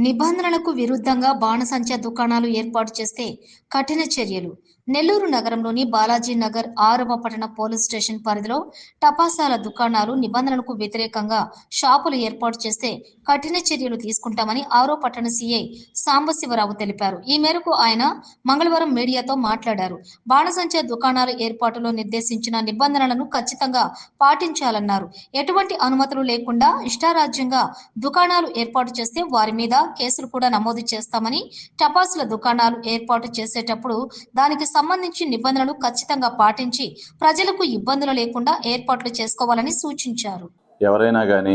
నిబంధనలకు విరుద్ధంగా బాణసంచా దుకాణాలు ఏర్పాటు చేస్తే కఠిన చర్యలు. నెల్లూరు నగరంలోని బాలాజీ నగర్ 6వ పట్టణ పోలీస్ స్టేషన్ పరిధిలో టపాసాల దుకాణాలు నిబంధనలకు వ్యతిరేకంగా షాపులు ఏర్పాటు చేస్తే కఠిన చర్యలు తీసుకుంటామని 6వ పట్టణ సీఐ సాంబశివరావు తెలిపారు. ఈ మేరకు ఆయన మంగళవారం మీడియాతో మాట్లాడారు. బాణసంచా దుకాణాల ఏర్పాటులో నిర్దేశించిన నిబంధనలను ఖచ్చితంగా పాటించాలన్నారు. ఎటువంటి అనుమతులు లేకుండా ఇష్టారాజ్యంగా దుకాణాలు ఏర్పాటు చేస్తే వారి మీద కేసులు కూడా నమోదు చేస్తామని, టపాసుల దుకాణాలు ఏర్పాటు చేసేటప్పుడు దానికి సంబంధించి నిబంధనలు ఖచ్చితంగా పాటించి ప్రజలకు ఇబ్బందులు లేకుండా ఏర్పాట్లు చేసుకోవాలని సూచించారు. ఎవరైనా కానీ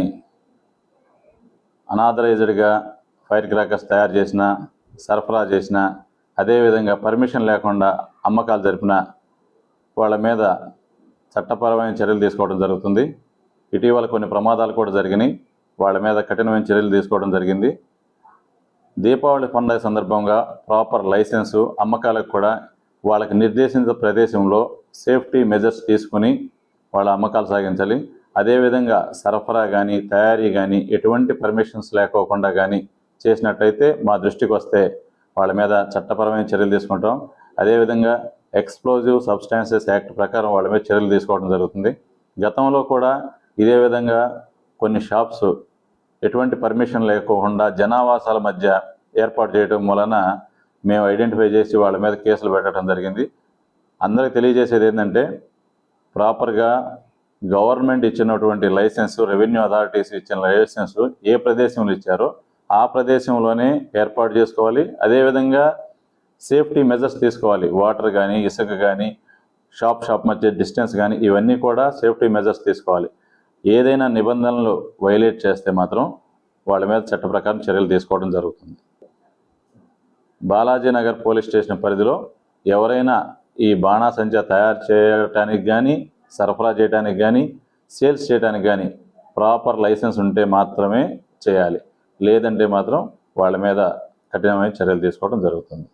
అనాథరైజ్డ్గా ఫైర్ క్రాకర్స్ తయారు చేసిన, సరఫరా చేసిన, అదేవిధంగా పర్మిషన్ లేకుండా అమ్మకాలు జరిపిన వాళ్ళ మీద చట్టపరమైన చర్యలు తీసుకోవడం జరుగుతుంది. ఇటీవల కొన్ని ప్రమాదాలు కూడా జరిగినాయి. వాళ్ళ మీద కఠినమైన చర్యలు తీసుకోవడం జరిగింది. దీపావళి పండుగ సందర్భంగా ప్రాపర్ లైసెన్సు, అమ్మకాలకు కూడా వాళ్ళకి నిర్దేశించిన ప్రదేశంలో సేఫ్టీ మెజర్స్ తీసుకుని వాళ్ళ అమ్మకాలు సాగించాలి. అదేవిధంగా సరఫరా కానీ, తయారీ కానీ ఎటువంటి పర్మిషన్స్ లేకోకుండా కానీ చేసినట్టయితే మా దృష్టికి వస్తే వాళ్ళ మీద చట్టపరమైన చర్యలు తీసుకుంటాం. అదేవిధంగా ఎక్స్ప్లోజివ్ సబ్స్టాన్సెస్ యాక్ట్ ప్రకారం వాళ్ళ మీద చర్యలు తీసుకోవడం జరుగుతుంది. గతంలో కూడా ఇదే విధంగా కొన్ని షాప్స్ ఎటువంటి పర్మిషన్ లేకోకుండా జనావాసాల మధ్య ఏర్పాటు చేయడం వలన మేము ఐడెంటిఫై చేసి వాళ్ళ మీద కేసులు పెట్టడం జరిగింది. అందరికీ తెలియజేసేది ఏంటంటే, ప్రాపర్గా గవర్నమెంట్ ఇచ్చినటువంటి లైసెన్సు, రెవెన్యూ అథారిటీస్ ఇచ్చిన లైసెన్సు ఏ ప్రదేశంలో ఇచ్చారో ఆ ప్రదేశంలోనే ఏర్పాటు చేసుకోవాలి. అదేవిధంగా సేఫ్టీ మెజర్స్ తీసుకోవాలి. వాటర్ కానీ, ఇసుక కానీ, షాప్ మధ్య డిస్టెన్స్ కానీ, ఇవన్నీ కూడా సేఫ్టీ మెజర్స్ తీసుకోవాలి. ఏదైనా నిబంధనలు వైలేట్ చేస్తే మాత్రం వాళ్ళ మీద చట్ట ప్రకారం చర్యలు తీసుకోవడం జరుగుతుంది. బాలాజీ నగర్ పోలీస్ స్టేషన్ పరిధిలో ఎవరైనా ఈ బాణాసంచా తయారు చేయడానికి కానీ, సరఫరా చేయడానికి కానీ, సేల్స్ చేయడానికి కానీ ప్రాపర్ లైసెన్స్ ఉంటే మాత్రమే చేయాలి. లేదంటే మాత్రం వాళ్ళ మీద కఠినమైన చర్యలు తీసుకోవడం జరుగుతుంది.